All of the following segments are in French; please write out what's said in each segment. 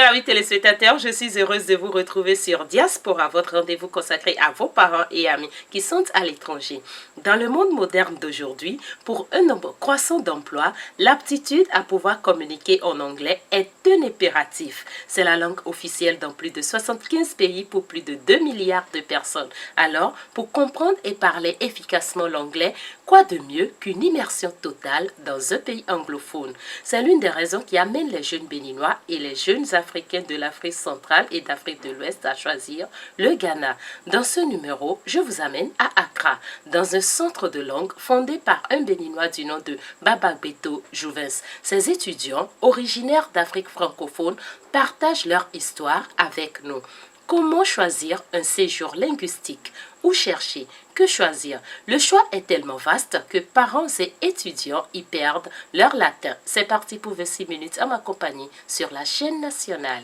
Chers amis téléspectateurs, je suis heureuse de vous retrouver sur Diaspora, votre rendez-vous consacré à vos parents et amis qui sont à l'étranger. Dans le monde moderne d'aujourd'hui, pour un nombre croissant d'emplois, l'aptitude à pouvoir communiquer en anglais est un impératif. C'est la langue officielle dans plus de 75 pays pour plus de 2 milliards de personnes. Alors, pour comprendre et parler efficacement l'anglais, quoi de mieux qu'une immersion totale dans un pays anglophone? C'est l'une des raisons qui amène les jeunes béninois et les jeunes africains de l'Afrique centrale et d'Afrique de l'Ouest à choisir le Ghana. Dans ce numéro, je vous amène à Accra, dans un centre de langue fondé par un béninois du nom de Babagbeto Jouvens. Ces étudiants, originaires d'Afrique francophone, partagent leur histoire avec nous. Comment choisir un séjour linguistique? Où chercher? Que choisir? Le choix est tellement vaste que parents et étudiants y perdent leur latin. C'est parti pour 26 minutes à ma compagnie sur la chaîne nationale.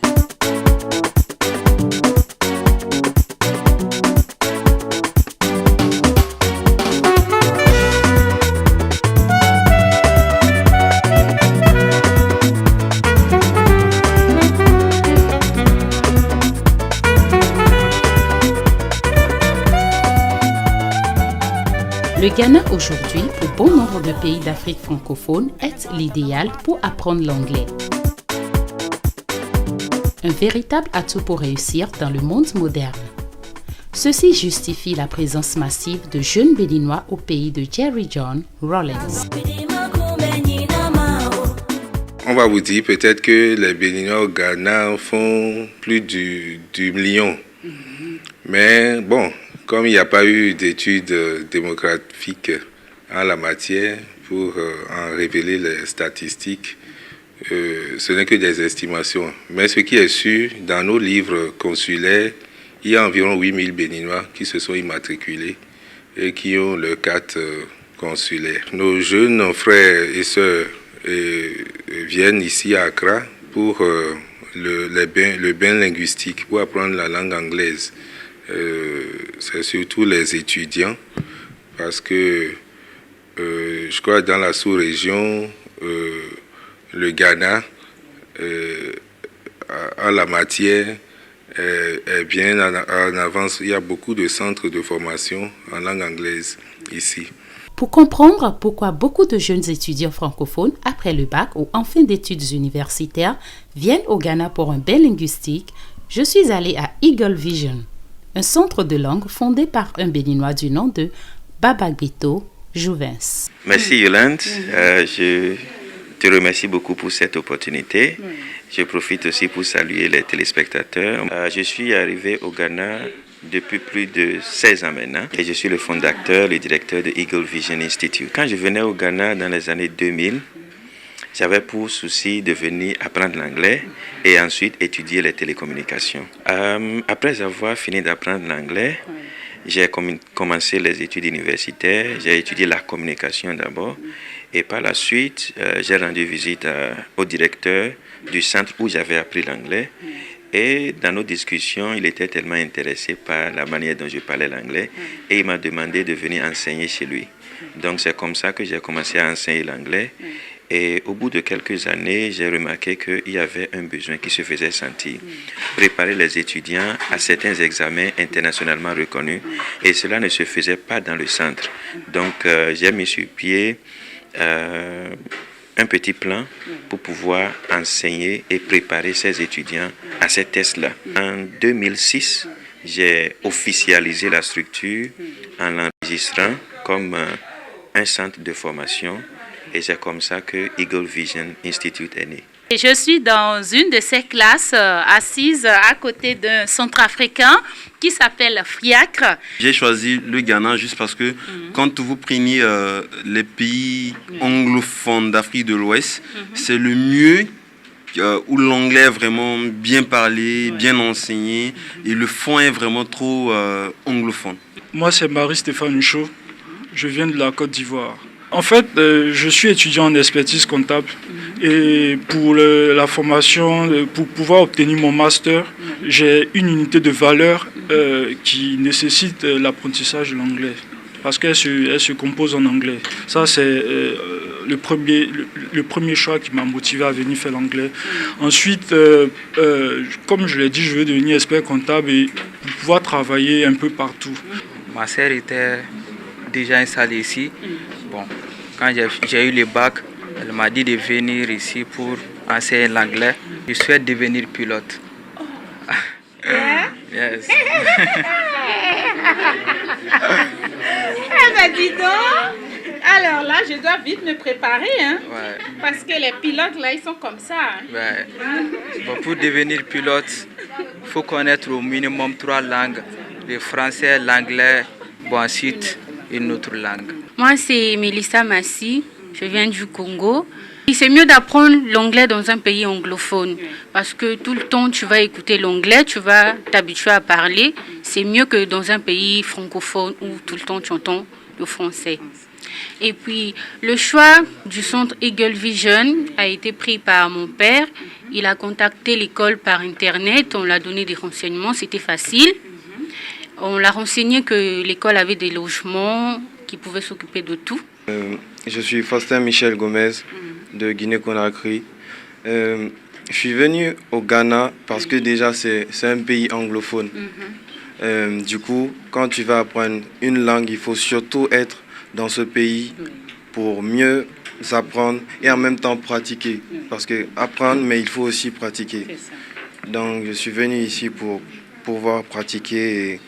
Le Ghana aujourd'hui, pour bon nombre de pays d'Afrique francophone, est l'idéal pour apprendre l'anglais. Un véritable atout pour réussir dans le monde moderne. Ceci justifie la présence massive de jeunes béninois au pays de Jerry John Rawlings. On va vous dire peut-être que les Béninois au Ghana font plus du million. Mais bon, comme il n'y a pas eu d'études démographiques en la matière pour en révéler les statistiques, ce n'est que des estimations. Mais ce qui est sûr, dans nos livres consulaires, il y a environ 8000 Béninois qui se sont immatriculés et qui ont leur carte consulaire. Nos jeunes frères et sœurs viennent ici à Accra pour le bain linguistique, pour apprendre la langue anglaise. C'est surtout les étudiants, parce que je crois que dans la sous-région, le Ghana, en la matière, est bien en avance. Il y a beaucoup de centres de formation en langue anglaise ici. Pour comprendre pourquoi beaucoup de jeunes étudiants francophones, après le bac ou en fin d'études universitaires, viennent au Ghana pour un bain linguistique, je suis allée à Eagle Vision, un centre de langue fondé par un béninois du nom de Babagbeto Jouvens. Merci Yolande, je te remercie beaucoup pour cette opportunité. Je profite aussi pour saluer les téléspectateurs. Je suis arrivé au Ghana depuis plus de 16 ans maintenant et je suis le fondateur, le directeur de Eagle Vision Institute. Quand je venais au Ghana dans les années 2000, j'avais pour souci de venir apprendre l'anglais et ensuite étudier les télécommunications. Après avoir fini d'apprendre l'anglais, j'ai commencé les études universitaires. J'ai étudié la communication d'abord et par la suite, j'ai rendu visite au directeur du centre où j'avais appris l'anglais. Et dans nos discussions, il était tellement intéressé par la manière dont je parlais l'anglais et il m'a demandé de venir enseigner chez lui. Donc c'est comme ça que j'ai commencé à enseigner l'anglais. Et au bout de quelques années, j'ai remarqué qu'il y avait un besoin qui se faisait sentir. Préparer les étudiants à certains examens internationalement reconnus. Et cela ne se faisait pas dans le centre. Donc j'ai mis sur pied un petit plan pour pouvoir enseigner et préparer ces étudiants à ces tests-là. En 2006, j'ai officialisé la structure en l'enregistrant comme un centre de formation. Et c'est comme ça que Eagle Vision Institute est né. Je suis dans une de ces classes assise à côté d'un centre africain qui s'appelle FRIACRE. J'ai choisi le Ghana juste parce que quand vous prenez les pays anglophones d'Afrique de l'Ouest, c'est le mieux où l'anglais est vraiment bien parlé, bien enseigné et le fond est vraiment trop anglophone. Moi, c'est Marie-Stéphane Huchot. Je viens de la Côte d'Ivoire. En fait, je suis étudiant en expertise comptable et pour la formation, pour pouvoir obtenir mon master, j'ai une unité de valeur qui nécessite l'apprentissage de l'anglais parce qu'elle se compose en anglais. Ça, c'est le premier choix qui m'a motivé à venir faire l'anglais. Ensuite, comme je l'ai dit, je veux devenir expert comptable et pouvoir travailler un peu partout. Ma sœur était déjà installée ici. Bon, quand j'ai eu le bac, elle m'a dit de venir ici pour enseigner l'anglais. Je souhaite devenir pilote. Yes. Eh ben dis donc. Alors là, je dois vite me préparer, hein? Ouais. Parce que les pilotes là, ils sont comme ça. Hein? Ouais. Bon, pour devenir pilote, il faut connaître au minimum 3 langues. Le français, l'anglais, bon, ensuite une autre langue. Moi, c'est Mélissa Massi, je viens du Congo. C'est mieux d'apprendre l'anglais dans un pays anglophone parce que tout le temps tu vas écouter l'anglais, tu vas t'habituer à parler. C'est mieux que dans un pays francophone où tout le temps tu entends le français. Et puis le choix du centre Eagle Vision a été pris par mon père. Il a contacté l'école par internet, on l'a donné des renseignements, c'était facile. On l'a renseigné que l'école avait des logements, qui pouvaient s'occuper de tout. Je suis Faustin Michel Gomez de Guinée-Conakry. Je suis venu au Ghana parce que déjà c'est un pays anglophone. Du coup, quand tu vas apprendre une langue, il faut surtout être dans ce pays pour mieux apprendre et en même temps pratiquer. Parce que apprendre, mais il faut aussi pratiquer. Donc je suis venu ici pour pouvoir pratiquer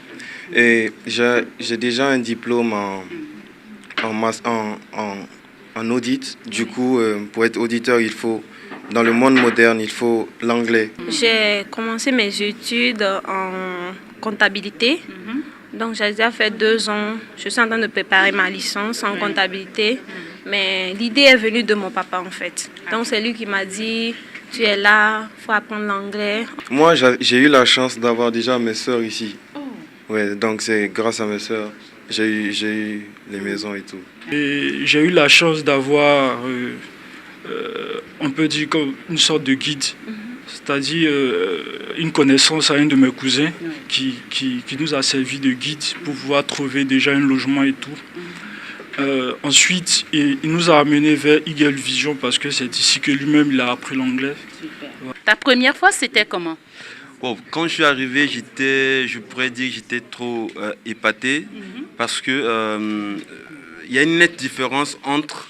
et j'ai déjà un diplôme en audit. Du coup, pour être auditeur, dans le monde moderne, il faut l'anglais. J'ai commencé mes études en comptabilité. Donc, j'ai déjà fait 2 ans. Je suis en train de préparer ma licence en comptabilité. Mais l'idée est venue de mon papa, en fait. Donc, c'est lui qui m'a dit, tu es là, il faut apprendre l'anglais. Moi, j'ai eu la chance d'avoir déjà mes sœurs ici. Ouais, donc, c'est grâce à mes sœurs. J'ai eu les maisons et tout. Et j'ai eu la chance d'avoir, on peut dire, comme une sorte de guide. C'est-à-dire une connaissance à un de mes cousins qui nous a servi de guide pour pouvoir trouver déjà un logement et tout. Ensuite, il nous a amenés vers Eagle Vision parce que c'est ici que lui-même il a appris l'anglais. Ta première fois, c'était comment? Bon, quand je suis arrivé, je pourrais dire que j'étais trop épaté parce que il y a une nette différence entre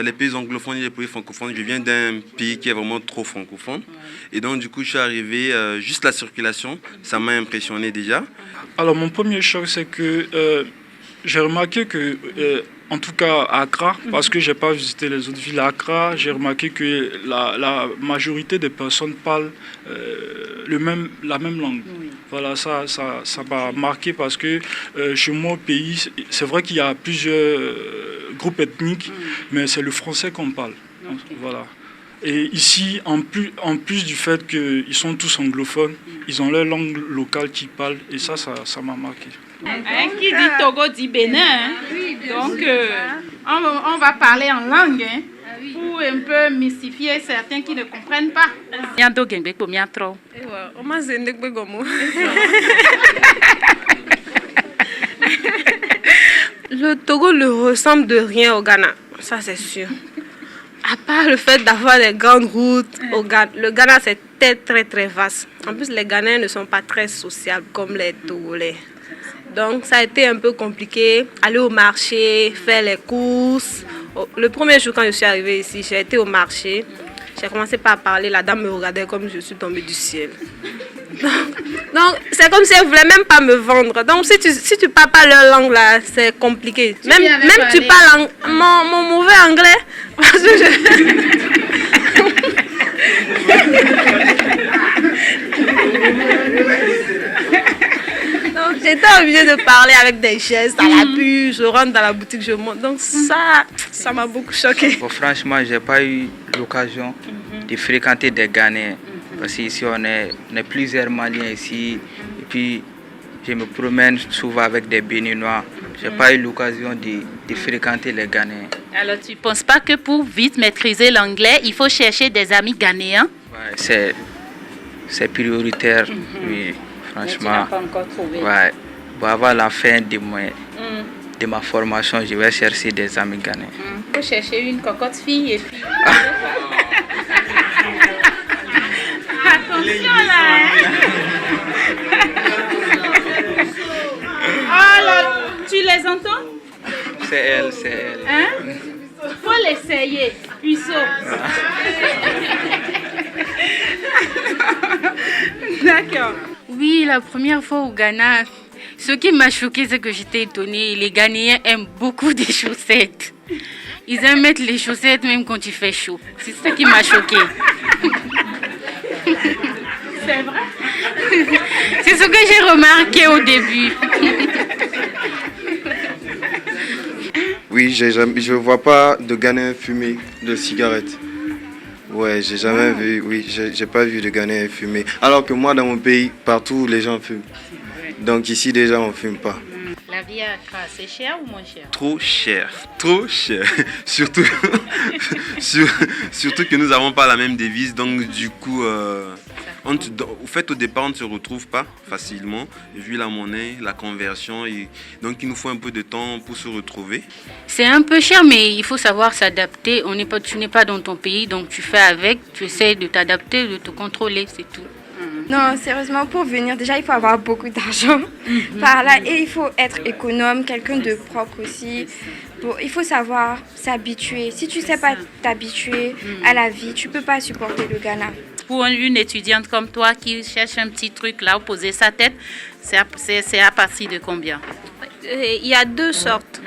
les pays anglophones et les pays francophones. Je viens d'un pays qui est vraiment trop francophone. Et donc, du coup, je suis arrivé, juste la circulation, ça m'a impressionné déjà. Alors, mon premier choc, c'est que j'ai remarqué que, en tout cas à Accra, parce que je n'ai pas visité les autres villes à Accra, j'ai remarqué que la majorité des personnes parlent la même langue. Voilà, ça m'a marqué parce que chez moi au pays, c'est vrai qu'il y a plusieurs groupes ethniques, mais c'est le français qu'on parle. Voilà. Et ici, en plus du fait qu'ils sont tous anglophones, ils ont leur langue locale qu'ils parlent, et ça m'a marqué. Qui dit Togo dit Bénin. Hein? Donc, on va parler en langue hein, pour un peu mystifier certains qui ne comprennent pas. Le Togo ne ressemble de rien au Ghana, ça c'est sûr. À part le fait d'avoir des grandes routes, le Ghana c'est très très vaste. En plus, les Ghanéens ne sont pas très sociables comme les Togolais. Donc ça a été un peu compliqué, aller au marché, faire les courses. Le premier jour quand je suis arrivée ici, j'ai été au marché. J'ai commencé par parler, la dame me regardait comme je suis tombée du ciel. Donc c'est comme si elle ne voulait même pas me vendre. Donc si tu parles pas leur langue là, c'est compliqué. Même tu parles mon mauvais anglais. Parce que donc j'étais obligée de parler avec des gestes à la pub, je rentre dans la boutique, je monte. Donc ça m'a beaucoup choquée. Bon, franchement, je n'ai pas eu l'occasion de fréquenter des Ghanéens. Parce qu'ici, on est plusieurs Maliens ici. Et puis, je me promène souvent avec des Béninois. Je n'ai pas eu l'occasion de fréquenter les Ghanéens. Alors, tu ne penses pas que pour vite maîtriser l'anglais, il faut chercher des amis ghanéens? Ouais, c'est prioritaire, oui, franchement. Mais tu n'as pas encore trouvé. Ouais, pour avoir la fin des moyens. de ma formation, je vais chercher des amis ghanéens. Il faut chercher une cocotte fille et puis... Attention là, hein. Oh là, tu les entends? C'est elle, c'est elle. Hein? Faut l'essayer, puceau. D'accord. Oui, la première fois au Ghana, ce qui m'a choqué, c'est que j'étais étonnée. Les Ghanéens aiment beaucoup des chaussettes. Ils aiment mettre les chaussettes même quand il fait chaud. C'est ça qui m'a choqué. C'est vrai? C'est ce que j'ai remarqué au début. Oui, je ne vois pas de Ghanéens fumer de cigarettes. Ouais, j'ai jamais vu, oui, j'ai pas vu de Ghanéens fumer. Alors que moi, dans mon pays, partout, les gens fument. Donc ici, déjà, on ne fume pas. La vie à Accra, c'est cher ou moins cher? Trop cher, trop cher. Surtout, surtout que nous n'avons pas la même devise, donc du coup, au fait, au départ, on ne se retrouve pas facilement, vu la monnaie, la conversion, donc il nous faut un peu de temps pour se retrouver. C'est un peu cher, mais il faut savoir s'adapter. Tu n'es pas dans ton pays, donc tu fais avec, tu essaies de t'adapter, de te contrôler, c'est tout. Non, sérieusement, pour venir, déjà, il faut avoir beaucoup d'argent par là et il faut être économe, quelqu'un de propre aussi. Il faut savoir s'habituer. Si tu ne sais pas t'habituer à la vie, tu ne peux pas supporter le Ghana. Pour une étudiante comme toi qui cherche un petit truc là où poser sa tête, c'est à partir de combien? Il y a deux sortes.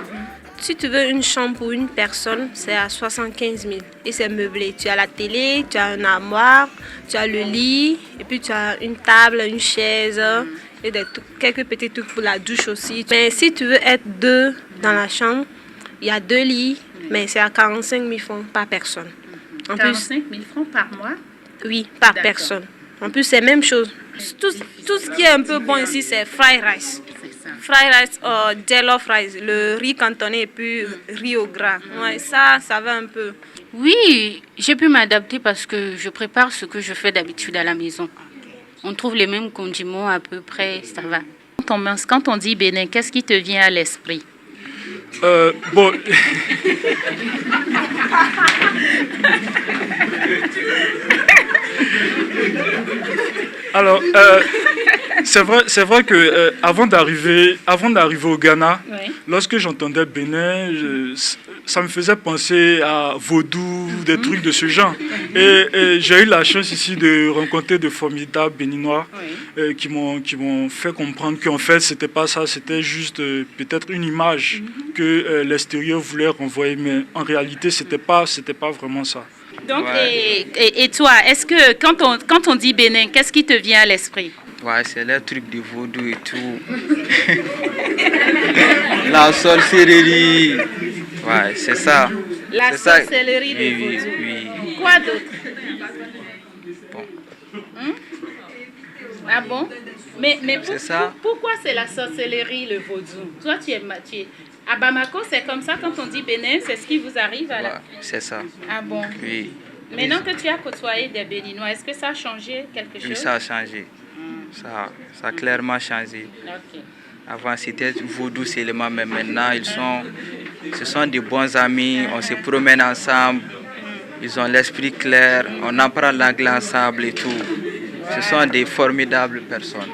Si tu veux une chambre pour une personne, c'est à 75 000 et c'est meublé. Tu as la télé, tu as un armoire, tu as le lit, et puis tu as une table, une chaise et quelques petits trucs pour la douche aussi. Mais si tu veux être deux dans la chambre, il y a 2 lits, mais c'est à 45 000 francs par personne. En 45 000 francs par mois? Oui, par personne. En plus, c'est la même chose. Tout ce qui est un peu bon ici, c'est fried rice. Fried rice ou jollof rice, le riz cantonné et puis riz au gras. Ouais, ça va un peu. Oui, j'ai pu m'adapter parce que je prépare ce que je fais d'habitude à la maison. On trouve les mêmes condiments à peu près, ça va. Quand on dit Bénin, qu'est-ce qui te vient à l'esprit? Bon. Alors, c'est vrai que avant d'arriver au Ghana, Oui. lorsque j'entendais Bénin, ça me faisait penser à vaudou, des trucs de ce genre. Et j'ai eu la chance ici de rencontrer de formidables Béninois qui m'ont fait comprendre qu'en fait, c'était pas ça, c'était juste peut-être une image que l'extérieur voulait renvoyer, mais en réalité, c'était pas vraiment ça. Donc, et toi, est-ce que quand on dit Bénin, qu'est-ce qui te vient à l'esprit? Ouais, c'est le truc de vaudou et tout. La sorcellerie. Ouais, c'est ça. La C'est ça. sorcellerie de Oui, vaudou. oui. Quoi d'autre? Bon. Ah bon? Mais C'est ça. pourquoi c'est la sorcellerie, le vaudou? Toi, tu es à Bamako, c'est comme ça quand on dit Bénin, c'est ce qui vous arrive à la... Ouais, c'est ça. Ah bon? Oui. Maintenant que tu as côtoyé des Béninois, est-ce que ça a changé quelque chose? Oui, ça a changé. Ça a clairement changé. Ok. Avant, c'était vaudou seulement, mais maintenant, ce sont des bons amis. On se promène ensemble. Ils ont l'esprit clair. On apprend l'anglais ensemble et tout. Ce sont des formidables personnes.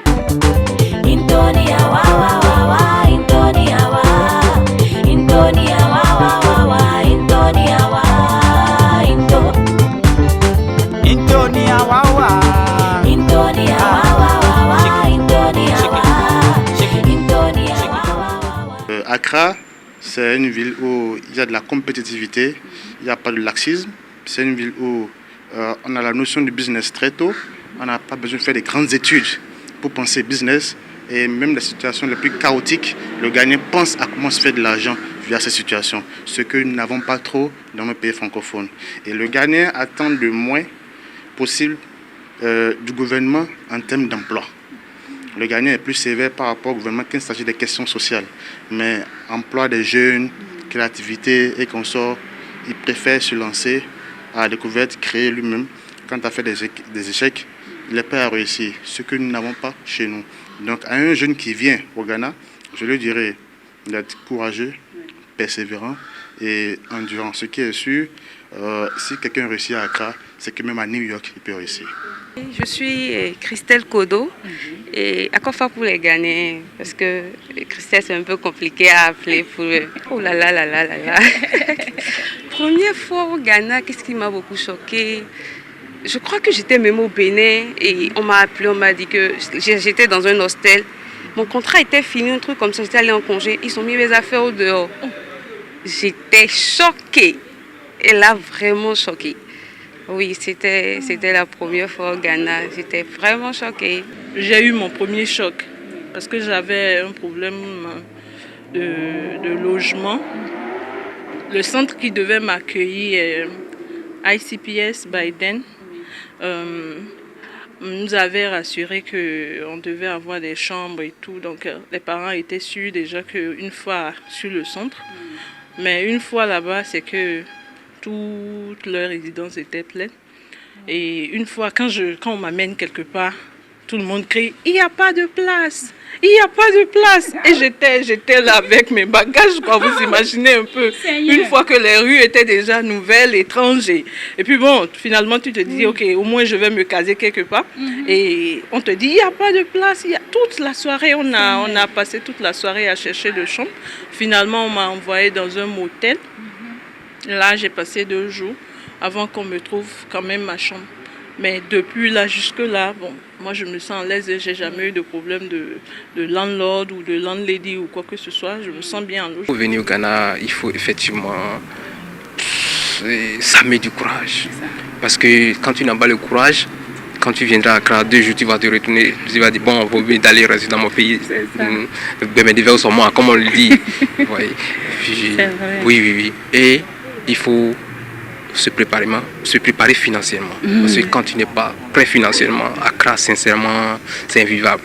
Accra, c'est une ville où il y a de la compétitivité, il n'y a pas de laxisme. C'est une ville où on a la notion du business très tôt. On n'a pas besoin de faire des grandes études pour penser business. Et même les situations les plus chaotiques, le Ghanéen pense à comment se faire de l'argent via ces situations, ce que nous n'avons pas trop dans nos pays francophones. Et le Ghanéen attend le moins possible du gouvernement en termes d'emploi. Le Ghanéen est plus sévère par rapport au gouvernement quand il s'agit des questions sociales. Mais emploi des jeunes, créativité et consorts, il préfère se lancer à la découverte, créer lui-même. Quand il a fait des échecs, il est prêt à réussir, ce que nous n'avons pas chez nous. Donc à un jeune qui vient au Ghana, je lui dirais, d'être courageux, persévérant et endurant. Ce qui est sûr, si quelqu'un réussit à Accra, c'est que même à New York, il peut réussir. Je suis Christelle Kodo et à quoi faire pour les Ghanéens? Parce que Christelle, c'est un peu compliqué à appeler pour eux. Oh là là là là là là. Première fois au Ghana, qu'est-ce qui m'a beaucoup choqué? Je crois que j'étais même au Bénin et on m'a appelé, on m'a dit que j'étais dans un hostel. Mon contrat était fini, un truc comme ça, j'étais allée en congé. Ils ont mis mes affaires au dehors. J'étais choquée. Et là, vraiment choquée. Oui, c'était la première fois au Ghana. J'étais vraiment choquée. J'ai eu mon premier choc parce que j'avais un problème de logement. Le centre qui devait m'accueillir, ICPS Biden, nous avait rassuré qu'on devait avoir des chambres et tout. Donc les parents étaient sûrs déjà qu'une fois sur le centre, mais une fois là-bas, c'est que toutes leurs résidences étaient pleines. Et une fois, quand on m'amène quelque part, tout le monde crie « Il n'y a pas de place! Il n'y a pas de place !» Et j'étais là avec mes bagages, quoi, vous imaginez un peu. Une fois que les rues étaient déjà nouvelles, étranges. Et puis bon, finalement, tu te dis « Ok, au moins je vais me caser quelque part. » Et on te dit « Il n'y a pas de place! » Toute la soirée, on a passé toute la soirée à chercher de chambre. Finalement, on m'a envoyé dans un motel. Là, j'ai passé 2 jours avant qu'on me trouve quand même ma chambre. Mais depuis là jusque-là, bon, moi je me sens à l'aise et je n'ai jamais eu de problème de landlord ou de landlady ou quoi que ce soit. Je me sens bien en loge. Pour venir au Ghana, il faut effectivement s'armer du courage. Parce que quand tu n'as pas le courage, quand tu viendras à Accra, 2 jours, tu vas te retourner, tu vas dire bon, on va bien d'aller rester dans mon pays. Mais des vers sur moi, comme on le dit. Ouais. Puis, oui. Et il faut se préparer financièrement. Parce que quand tu n'es pas prêt financièrement, Accra, sincèrement, c'est invivable.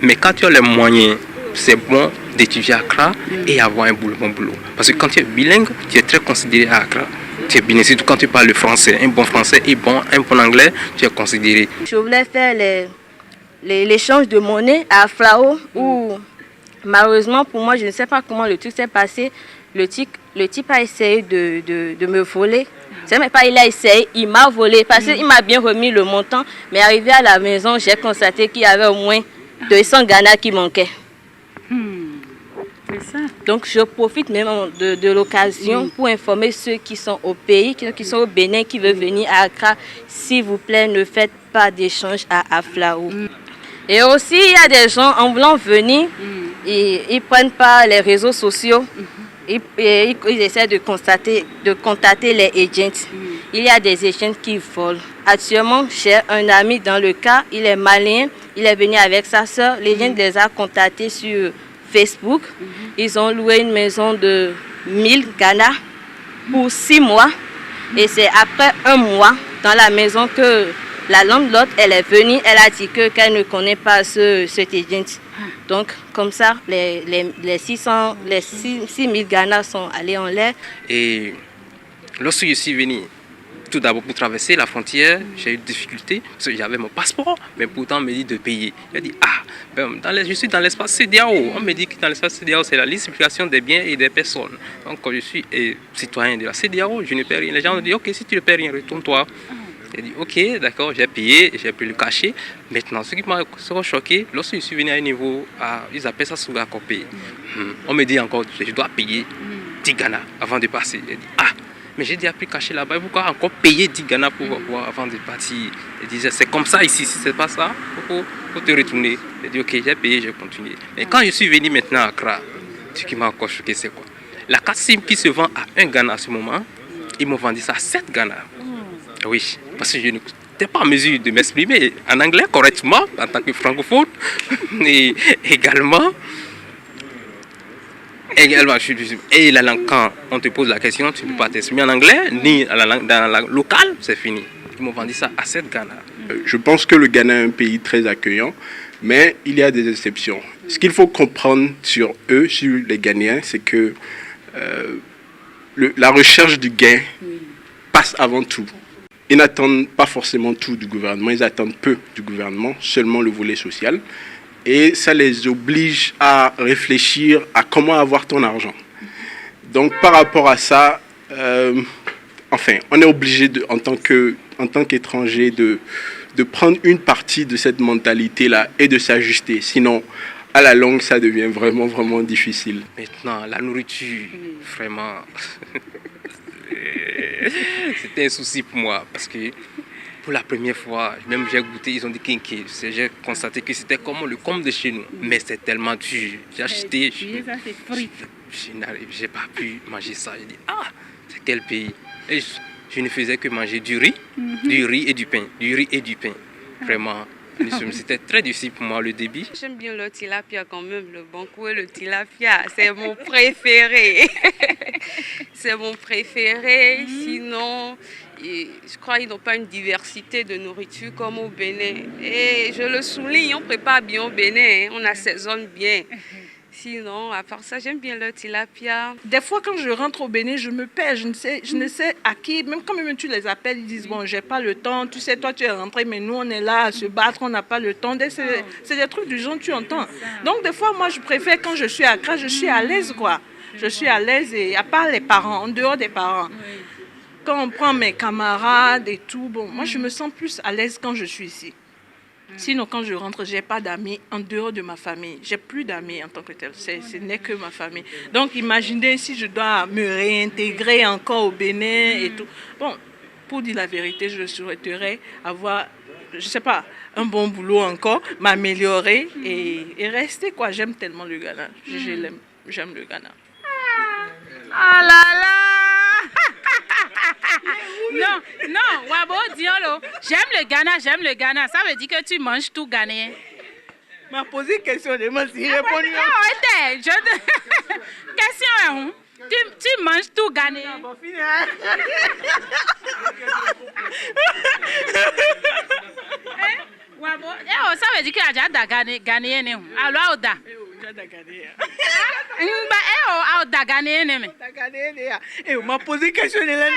Mais quand tu as les moyens, c'est bon d'étudier à Accra et avoir un bon boulot. Parce que quand tu es bilingue, tu es très considéré à Accra. Tu es bilingue, surtout quand tu parles le français. Un bon français et un bon anglais, tu es considéré. Je voulais faire l'échange de monnaie à Aflao où malheureusement pour moi, je ne sais pas comment le truc s'est passé. Le type a essayé de me voler. C'est même pas il a essayé, il m'a volé parce qu'il m'a bien remis le montant. Mais arrivé à la maison, j'ai constaté qu'il y avait au moins 200 Ghana qui manquaient. C'est ça. Donc je profite même de l'occasion pour informer ceux qui sont au pays, qui sont au Bénin, qui veulent venir à Accra. S'il vous plaît, ne faites pas d'échange à Aflao. Et aussi, il y a des gens en voulant venir, ils ne prennent pas les réseaux sociaux. Ils essaient de contacter les agents. Il y a des agents qui volent. Actuellement, j'ai un ami dans le cas, il est malien, il est venu avec sa soeur. L'agent les a contactés sur Facebook. Ils ont loué une maison de 1000 Ghana pour 6 mois. Et c'est après 1 mois dans la maison que la landlord, elle est venue, elle a dit qu'elle ne connaît pas cet agent. Donc, comme ça, les 6000 Ghana sont allés en l'air. Et lorsque je suis venu, tout d'abord pour traverser la frontière, j'ai eu des difficultés parce que j'avais mon passeport, mais pourtant on me dit de payer. J'ai dit, je suis dans l'espace CEDEAO. On me dit que dans l'espace CEDEAO, c'est la libre circulation des biens et des personnes. Donc, quand je suis citoyen de la CEDEAO, je ne paie rien. Les gens me disent, ok, si tu ne paies rien, retourne-toi. J'ai dit, ok, d'accord, j'ai payé, j'ai pu le cacher. Maintenant, ce qui m'a choqué, lorsque je suis venu à un niveau, ils appellent ça Souga Kopé. On me dit encore, je dois payer 10 Ghana avant de passer. J'ai dit, mais j'ai déjà pu cacher là-bas, pourquoi encore payer 10 Ghana avant de partir? Ils disaient, c'est comme ça ici, si c'est pas ça, il faut te retourner. J'ai dit, ok, j'ai payé, j'ai continué. Mais quand je suis venu maintenant à Accra, ce qui m'a encore choqué, c'est quoi? La carte SIM qui se vend à 1 Ghana à ce moment, ils m'ont vendu ça à 7 Ghana. Oui, parce que je n'étais pas en mesure de m'exprimer en anglais correctement en tant que francophone. Et également, et la langue, quand on te pose la question, tu ne peux pas t'exprimer en anglais, ni dans la langue locale, c'est fini. Ils m'ont vendu ça à 7 Ghana. Je pense que le Ghana est un pays très accueillant, mais il y a des exceptions. Ce qu'il faut comprendre sur eux, sur les Ghanéens, c'est que la recherche du gain passe avant tout. Ils n'attendent pas forcément tout du gouvernement, ils attendent peu du gouvernement, seulement le volet social. et ça les oblige à réfléchir à comment avoir ton argent. Donc par rapport à ça, on est obligé en tant qu'étranger de prendre une partie de cette mentalité-là et de s'ajuster. Sinon, à la longue, ça devient vraiment, vraiment difficile. Maintenant, la nourriture, vraiment, c'était un souci pour moi parce que pour la première fois, même j'ai goûté, ils ont dit kinky. J'ai constaté que c'était comme le comble de chez nous, mais c'est tellement dur. J'ai acheté, j'ai pas pu manger ça. J'ai dit, c'est quel pays? Et je ne faisais que manger du riz et du pain, du riz et du pain. Vraiment. C'était très difficile pour moi le début. J'aime bien le tilapia quand même, le banco et le tilapia, c'est mon préféré. C'est mon préféré, sinon je crois qu'ils n'ont pas une diversité de nourriture comme au Bénin. Et je le souligne, on prépare bien au Bénin, on assaisonne bien. Sinon, à part ça, j'aime bien le tilapia. Des fois, quand je rentre au Bénin, je me perds. Je ne sais à qui, même quand même tu les appelles, ils disent, bon, j'ai pas le temps. Tu sais, toi, tu es rentré, mais nous, on est là à se battre, on n'a pas le temps. C'est des trucs du genre, tu entends. Donc, des fois, moi, je préfère, quand je suis à Accra, je suis à l'aise, quoi. Je suis à l'aise, et à part les parents, en dehors des parents. Quand on prend mes camarades et tout, bon, moi, je me sens plus à l'aise quand je suis ici. Sinon, quand je rentre, je n'ai pas d'amis en dehors de ma famille. J'ai plus d'amis en tant que tel. Ce n'est que ma famille. Donc, imaginez si je dois me réintégrer encore au Bénin et tout. Bon, pour dire la vérité, je souhaiterais avoir, je ne sais pas, un bon boulot encore, m'améliorer et rester, quoi. J'aime tellement le Ghana. J'aime le Ghana. Ah là là! Non, Wabo, dis-le. J'aime le Ghana. Ça veut dire que tu manges tout ghanéen. M'a posé une question, je m'en suis répondu. Question est où? Tu manges tout ghanéen. Wabo, ça veut dire que tu as ghanéen. Alors, Oda. On m'a posé une question de la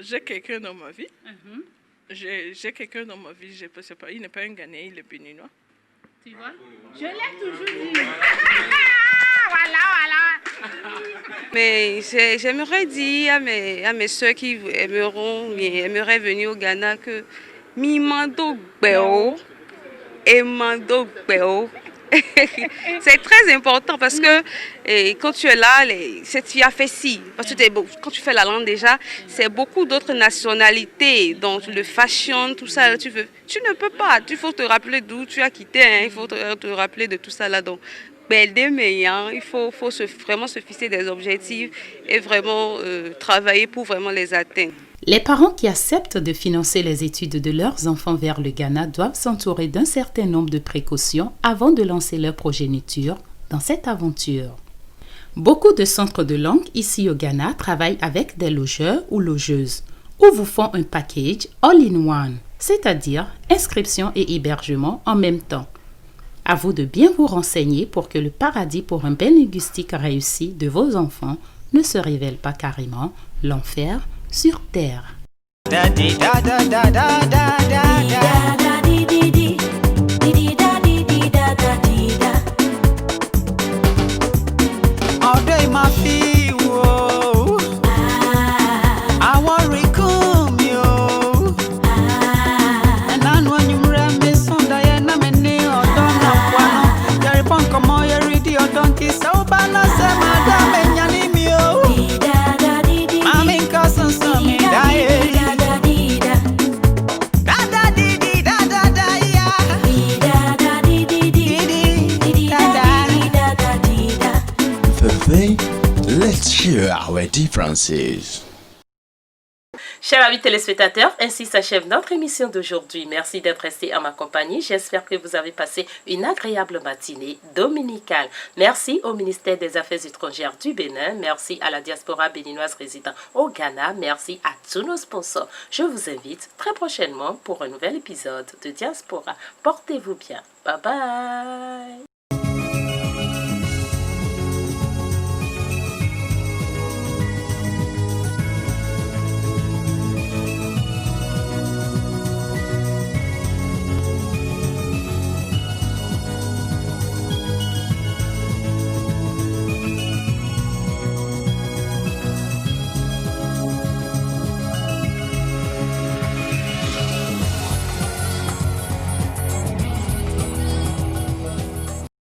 j'ai quelqu'un dans ma vie. J'ai quelqu'un dans ma vie, je ne sais pas, il n'est pas un Ghanéen, il est béninois. Tu vois? Je l'ai toujours dit. Voilà. Mais j'aimerais dire à mes soeurs qui aimeraient venir au Ghana que mi mando beo et mando beo. C'est très important parce que quand tu es là, tu as fait ci. Parce que quand tu fais la langue déjà, c'est beaucoup d'autres nationalités. Donc le fashion, tout ça, tu ne peux pas. Il faut te rappeler d'où tu as quitté. Il faut te rappeler de tout ça là. Donc, il faut vraiment se fixer des objectifs et vraiment travailler pour vraiment les atteindre. Les parents qui acceptent de financer les études de leurs enfants vers le Ghana doivent s'entourer d'un certain nombre de précautions avant de lancer leur progéniture dans cette aventure. Beaucoup de centres de langue ici au Ghana travaillent avec des logeurs ou logeuses ou vous font un package all-in-one, c'est-à-dire inscription et hébergement en même temps. À vous de bien vous renseigner pour que le paradis pour un bain linguistique réussi de vos enfants ne se révèle pas carrément l'enfer sur terre. Let's share our differences. Chers amis téléspectateurs, ainsi s'achève notre émission d'aujourd'hui. Merci d'être restés à ma compagnie. J'espère que vous avez passé une agréable matinée dominicale. Merci au ministère des Affaires étrangères du Bénin. Merci à la diaspora béninoise résidant au Ghana. Merci à tous nos sponsors. Je vous invite très prochainement pour un nouvel épisode de Diaspora. Portez-vous bien. Bye bye.